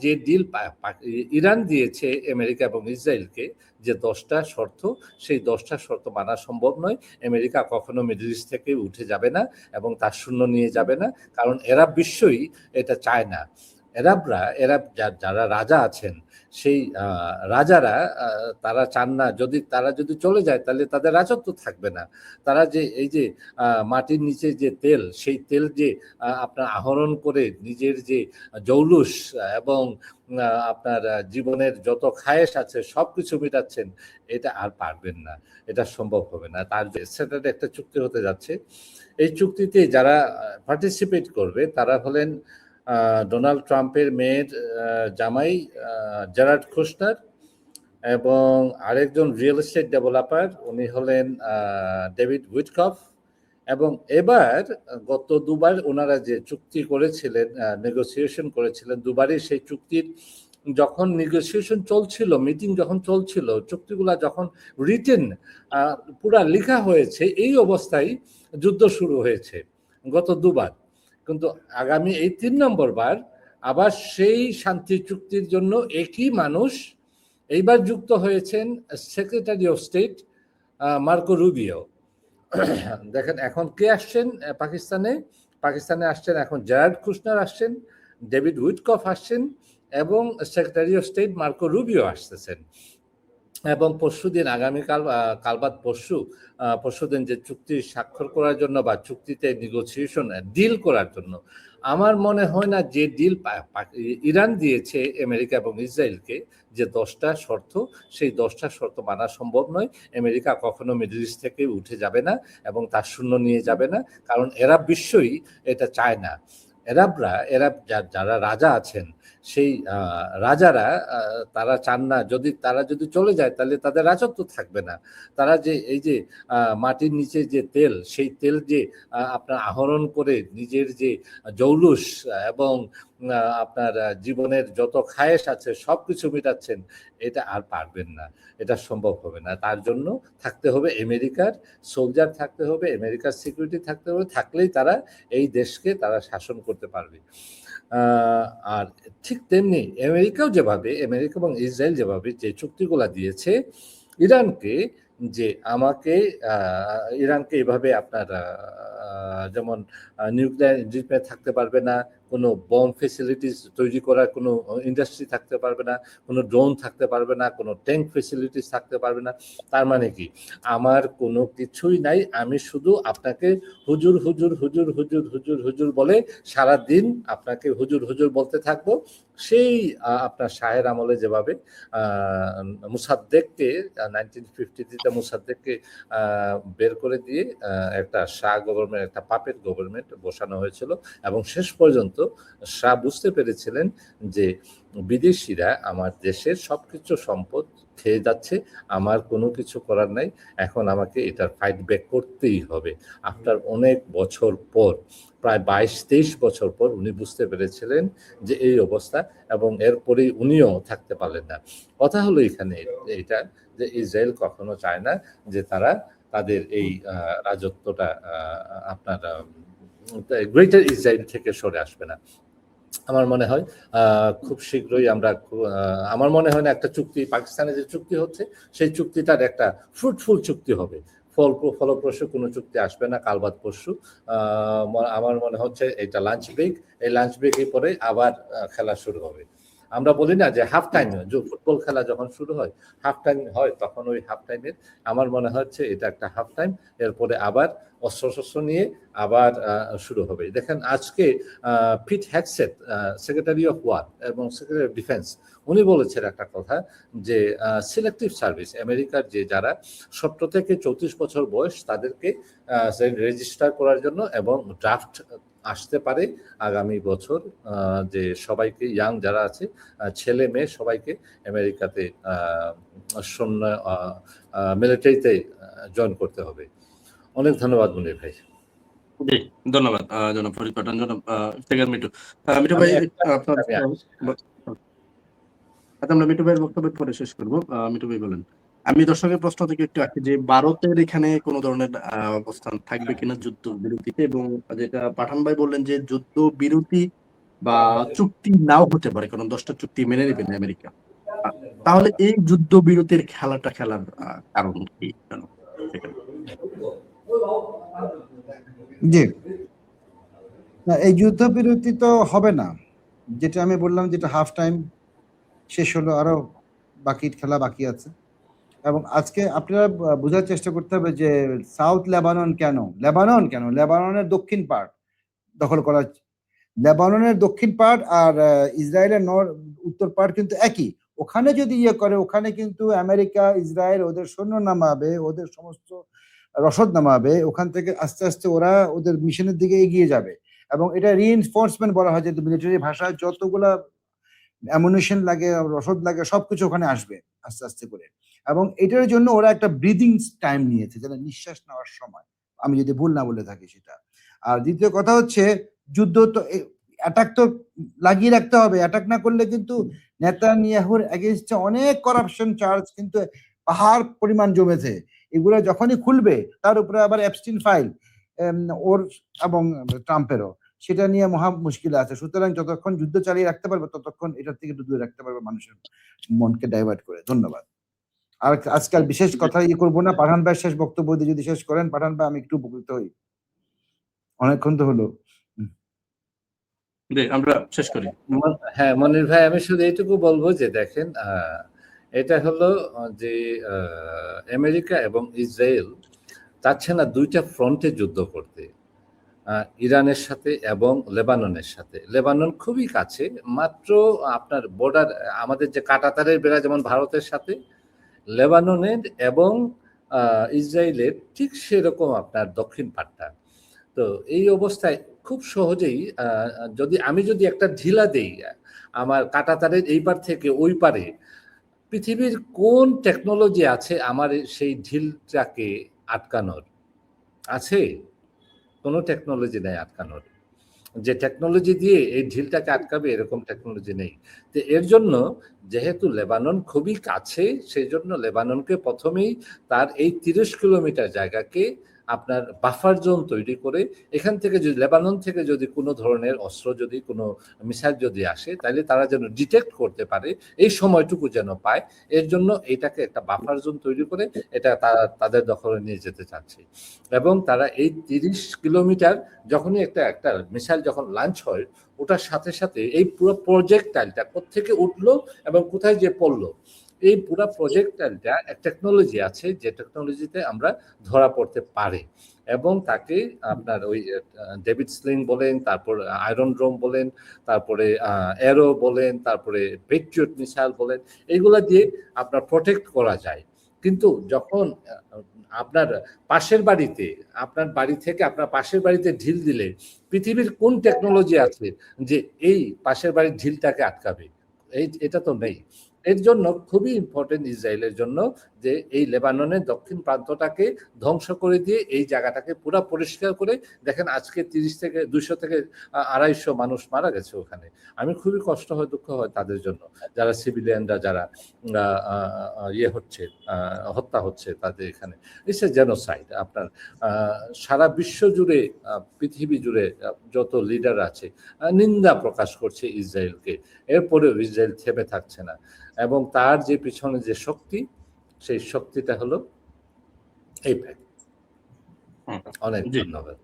যে deal Iran দিয়েছে America এবং ইসরায়েলকে, যে 10টা শর্ত, সেই 10টা শর্ত মানা সম্ভব নয়। আমেরিকা কখনো মিডল ইস্ট থেকে উঠে যাবে না এবং তার শূন্য নিয়ে যাবে না, কারণ এরা বিশ্বই এটা চায় না। এরা যারা রাজা আছেন, সেই রাজারা তারা চান না, তারা যদি চলে যায় তাহলে তাদের রাজত্ব থাকবে না। তারা যে এই যে মাটির নিচে যে তেল, সেই তেল যে আপনার আহরণ করে নিজের যে জৌলুস এবং আপনার জীবনের যত খায়েশ আছে সব কিছু মেটাচ্ছেন, এটা আর পারবেন না, এটা সম্ভব হবে না। তার সেটাতে একটা চুক্তি হতে যাচ্ছে। এই চুক্তিতে যারা পার্টিসিপেট করবে তারা হলেন ডোনাল্ড ট্রাম্পের মেয়ের জামাই জেরার্ড কুশনার, এবং আরেকজন রিয়েল এস্টেট ডেভেলপার, উনি হলেন ডেভিড উইটকফ। এবং এবার গত দুবার ওনারা যে চুক্তি করেছিলেন, নেগোসিয়েশন করেছিলেন, দুবারই সেই চুক্তির যখন নেগোসিয়েশন চলছিল, মিটিং যখন চলছিল, চুক্তিগুলা যখন রিটেন পুরা লেখা হয়েছে, এই অবস্থায় যুদ্ধ শুরু হয়েছে গত দুবার। কিন্তু আগামী এই 3 নম্বর বার আবার সেই শান্তি চুক্তির জন্য একই মানুষ এইবার যুক্ত হয়েছেন secretary of state Marco Rubio. দেখেন এখন কে আসছেন পাকিস্তানে আসছেন এখন জেরার্ড কুশনার আসছেন, ডেভিড উইটকফ আসছেন, এবং secretary of state Marco Rubio আসতেছেন। এবং পরশুদিন, আগামীকাল কালবাদ পরশুদিন যে চুক্তি স্বাক্ষর করার জন্য বা চুক্তিতে নেগোসিয়েশন ডিল করার জন্য, আমার মনে হয় না যে ডিল ইরান দিয়েছে আমেরিকা এবং ইসরায়েলকে, যে 10টা শর্ত, সেই 10টা শর্ত মানা সম্ভব নয়। আমেরিকা কখনো মিডল ইস্ট থেকে উঠে যাবে না এবং তার শূন্য নিয়ে যাবে না, কারণ এরা বিশ্বই এটা চায় না। এরা যারা রাজা আছেন, সেই রাজারা তারা চান না, তারা যদি চলে যায় তাহলে তাদের রাজত্ব থাকবে না। তারা যে এই যে মাটির নিচে যে তেল, সেই তেল যে আপনার আহরণ করে নিজের যে জৌলুস এবং আপনার জীবনের যত খায়েশ আছে সব কিছু মেটাচ্ছেন, এটা আর পারবেন না, এটা সম্ভব হবে না। তার জন্য থাকতে হবে আমেরিকার সোলজার, থাকতে হবে আমেরিকার সিকিউরিটি, থাকতে হবে, থাকলেই তারা এই দেশকে তারা শাসন করতে পারবে। আর ঠিক তেমনি আমেরিকা এবং ইসরায়েল যেভাবে যে চুক্তিগুলা দিয়েছে ইরানকে, যে ইরানকে এভাবে আপনার যেমন নিউক্লিয়ার থাকতে পারবে না, কোনো বম ফেসিলিটিস তৈরি করার কোনো ইন্ডাস্ট্রি থাকতে পারবে না, কোনো ড্রোন থাকতে পারবে না, কোনো ট্যাঙ্ক ফেসিলিটিস থাকতে পারবে না। তার মানে কি, আমার কোনো কিছুই নাই, আমি শুধু আপনাকে হুজুর হুজুর হুজুর হুজুর হুজুর হুজুর বলে সারা দিন আপনাকে হুজুর হুজুর বলতে থাকবো। সেই আপনার শাহের আমলে যেভাবে মুসাদ্দেককে 1953 মুসাদ্দেককে বের করে দিয়ে একটা শাহ গভর্নমেন্ট, একটা পাপেট গভর্নমেন্ট বসানো হয়েছিল, এবং শেষ পর্যন্ত শাহ বুঝতে পেরেছিলেন যে বিদেশিরা আমার দেশের সবকিছু সম্পদ খেয়ে যাচ্ছে, আমার কোনো কিছু করার নাই, এখন আমাকে এটার ফাইট ব্যাক করতেই হবে। আফটার অনেক বছর পর, প্রায় 22-23 বছর পর উনি বুঝতে পেরেছিলেন যে এই অবস্থা, এবং এরপরেই উনিও থাকতে পারলেন না। কথা হলো এখানে এটা, যে ইসরায়েল কখনো চায় না যে তাদের এই রাজত্বটা আপনার গ্রেটার ইসরায়েল থেকে সরে আসবে না। আমার মনে হয় খুব শীঘ্রই আমার মনে হয় না একটা চুক্তি, পাকিস্তানে যে চুক্তি হচ্ছে সেই চুক্তিটার একটা ফ্রুটফুল চুক্তি হবে, ফলপ্রসূ কোনো চুক্তি আসবে না কাল বাদ পরশু। আমার মনে হচ্ছে এটা লাঞ্চ ব্রেক, এই লাঞ্চ ব্রেকের পরে আবার খেলা শুরু হবে। আমরা বলি না যে হাফ টাইম, যে ফুটবল খেলা যখন শুরু হয় হাফ টাইম হয়, তখন ওই হাফ টাইমের আমার মনে হচ্ছে এটা একটা হাফ টাইম, এরপরে আবার অস্ত্রশস্ত্র নিয়ে আবার শুরু হবে। দেখেন আজকে পিট হ্যাগসেট, সেক্রেটারি অফ ওয়ার এবং সেক্রেটারি অফ ডিফেন্স, উনি বলেছেন একটা কথা, যে সিলেক্টিভ সার্ভিস আমেরিকার যে যারা 17 থেকে 34 বছর বয়স তাদেরকে রেজিস্টার করার জন্য, এবং ড্রাফট আসতে পারে আগামী বছর, যে সবাইকে ইয়াং যারা আছে ছেলে মেয়ে সবাইকে আমেরিকাতে সৈন্য মিলিটারিতে জয়েন করতে হবে। অনেক ধন্যবাদ মুনির ভাই। জি ধন্যবাদ জনাব ফরিদ পাঠান। জনাব মিঠু ভাই, আপনার আমরা মিঠু ভাইয়ের বক্তব্য পরে শেষ করবো। মিঠু ভাই বলেন। আমি দর্শকের প্রশ্ন থেকে একটু আসি যে ভারতের এখানে কোনো ধরনের অবস্থান থাকবে কিনা যুদ্ধ বিরতিতে, এবং যেটা পাঠান ভাই বললেন যে যুদ্ধ বিরতি বা চুক্তি নাও হতে পারে, কারণ 10টা চুক্তি মেনে নেবে না আমেরিকা। তাহলে এই যুদ্ধবিরতির খেলাটা খেলার কারণ কি? কেন? সেখানে। জি, না এই যুদ্ধবিরতি তো হবে না, যেটা আমি বললাম, যেটা হাফ টাইম শেষ হলো, আরো বাকি খেলা বাকি আছে। এবং আজকে আপনারা বোঝার চেষ্টা করতে হবে যে সাউথ লেবানন কেন, লেবাননের দক্ষিণ পার্ট দখল করা, লেবাননের দক্ষিণ পার্ট আর ইসরায়েলের উত্তর পার্ট কিন্তু একই। ওখানে যদি ইয়ে করে, ওখানে কিন্তু আমেরিকা ইসরায়েল ওদের সৈন্য নামাবে, ওদের সমস্ত রসদ নামাবে, ওখান থেকে আস্তে আস্তে ওরা ওদের মিশনের দিকে এগিয়ে যাবে। এবং এটা রিইনফোর্সমেন্ট বলা হয়, যে মিলিটারি ভাষায় যতগুলা অ্যামুনিশন লাগে, রসদ লাগে, সবকিছু ওখানে আসবে আস্তে আস্তে করে। এবং এটার জন্য ওরা একটা ব্রিদিং টাইম নিয়েছে, যেটা নিঃশ্বাস নেওয়ার সময়, আমি যদি ভুল না বলে থাকি সেটা। আর দ্বিতীয় কথা হচ্ছে, যুদ্ধ তো অ্যাটাক তো লাগিয়ে রাখতে হবে, অ্যাটাক না করলে কিন্তু নেতানিয়াহুর এগেইনস্টে অনেক করাপশন চার্জ কিন্তু পাহাড় পরিমাণ জমেছে। এগুলো যখনই খুলবে, তার উপরে আবার অ্যাবস্টিন ফাইল ওর এবং ট্রাম্পেরও, সেটা নিয়ে মহা মুশকিল আছে। সুতরাং যতক্ষণ যুদ্ধ চালিয়ে রাখতে পারবে, ততক্ষণ এটার থেকে দূরে রাখতে পারবে মানুষের মনকে ডাইভার্ট করে। ধন্যবাদ। আর আজকাল বিশেষ কথা ইয়ে করবো না, পাঠান ভাই শেষ বক্তব্য দিয়ে যদি শেষ করেন, পাঠান ভাই, আমি একটু উপকৃত হই, অনেকক্ষণ তো হলো। আমরা শেষ করি। হ্যাঁ মনির ভাই, আমি শুধু এইটুকু বলবো যে দেখেন, এটা হলো যে আমেরিকা এবং ইসরায়েল চাচ্ছে না দুইটা ফ্রন্টে যুদ্ধ করতে, ইরানের সাথে এবং লেবাননের সাথে। লেবানন খুবই কাছে, মাত্র আপনার বর্ডার, আমাদের যে কাঁটাতারের বেড়া যেমন ভারতের সাথে, লেবাননের এবং ইসরায়েলের ঠিক সেরকম আপনার দক্ষিণ পাটটা। তো এই অবস্থায় খুব সহজেই যদি একটা ঢিলা দেই আমার কাঁটাতারের এই পার থেকে ওই পারে, পৃথিবীর কোন টেকনোলজি আছে আমার সেই ঢিলটাকে আটকানোর? আছে? কোনো টেকনোলজি নেই আটকানোর। যে টেকনোলজি দিয়ে এই ঢিলটাকে আটকাবে এরকম টেকনোলজি নেই। তো এর জন্য যেহেতু লেবানন খুবই কাছে, সেই জন্য লেবাননকে প্রথমেই তার এই 30 কিলোমিটার জায়গাকে আপনার বাফার জোন তৈরি করে, এখান থেকে যদি লেবানন থেকে যদি কোনো ধরনের অস্ত্র, যদি কোনো মিসাইল যদি আসে, তাহলে তারা যেন ডিটেক্ট করতে পারে, এই সময়টুকু যেন পায়, এর জন্য এটাকে একটা বাফার জোন তৈরি করে এটা তারা তাদের দখলে নিয়ে যেতে চাচ্ছে। এবং তারা এই 30 কিলোমিটার যখনই একটা মিসাইল যখন লঞ্চ হয়, ওটার সাথে সাথে এই পুরো প্রজেক্টাইলটা কোত্থেকে উঠলো এবং কোথায় যে পড়লো, এই পুরো প্রজেক্টাইলটা এক টেকনোলজি আছে, যে টেকনোলজিতে আমরা ধরা পড়তে পারে। এবং তাকে আপনার ওই ডেভিড স্লিং বলেন, তারপর আয়রন ড্রোম বলেন, তারপরে অ্যারো বলেন, তারপরে পেট্রিয়ট মিসাইল বলেন, এইগুলা দিয়ে আপনার প্রোটেক্ট করা যায়। কিন্তু যখন আপনার পাশের বাড়িতে, আপনার বাড়ি থেকে আপনার পাশের বাড়িতে ঢিল দিলে, পৃথিবীর কোন টেকনোলজি আছে যে এই পাশের বাড়ির ঢিলটাকে আটকাবে? এটা তো নেই। এর জন্য খুবই ইম্পর্টেন্ট ইসরায়েলের জন্য যে এই লেবাননের দক্ষিণ প্রান্তটাকে ধ্বংস করে দিয়ে এই জায়গাটাকে পুরো পরিষ্কার করে, দেখেন আজকে 30 থেকে 200 থেকে 250 মানুষ মারা গেছে ওখানে। আমি খুবই কষ্ট হয়, দুঃখ হয় তাদের জন্য, যারা সিভিলিয়ানরা, যারা ইয়ে হচ্ছে, হত্যা হচ্ছে তাদের এখানে। It's a genocide. আপনার সারা বিশ্ব জুড়ে, পৃথিবী জুড়ে যত লিডার আছে নিন্দা প্রকাশ করছে ইসরায়েলকে, এরপরেও ইসরায়েল থেমে থাকছে না। এবং তার যে পিছনে যে শক্তি, সেই শক্তিটা হলো এই প্যাক। অনেক ধন্যবাদ।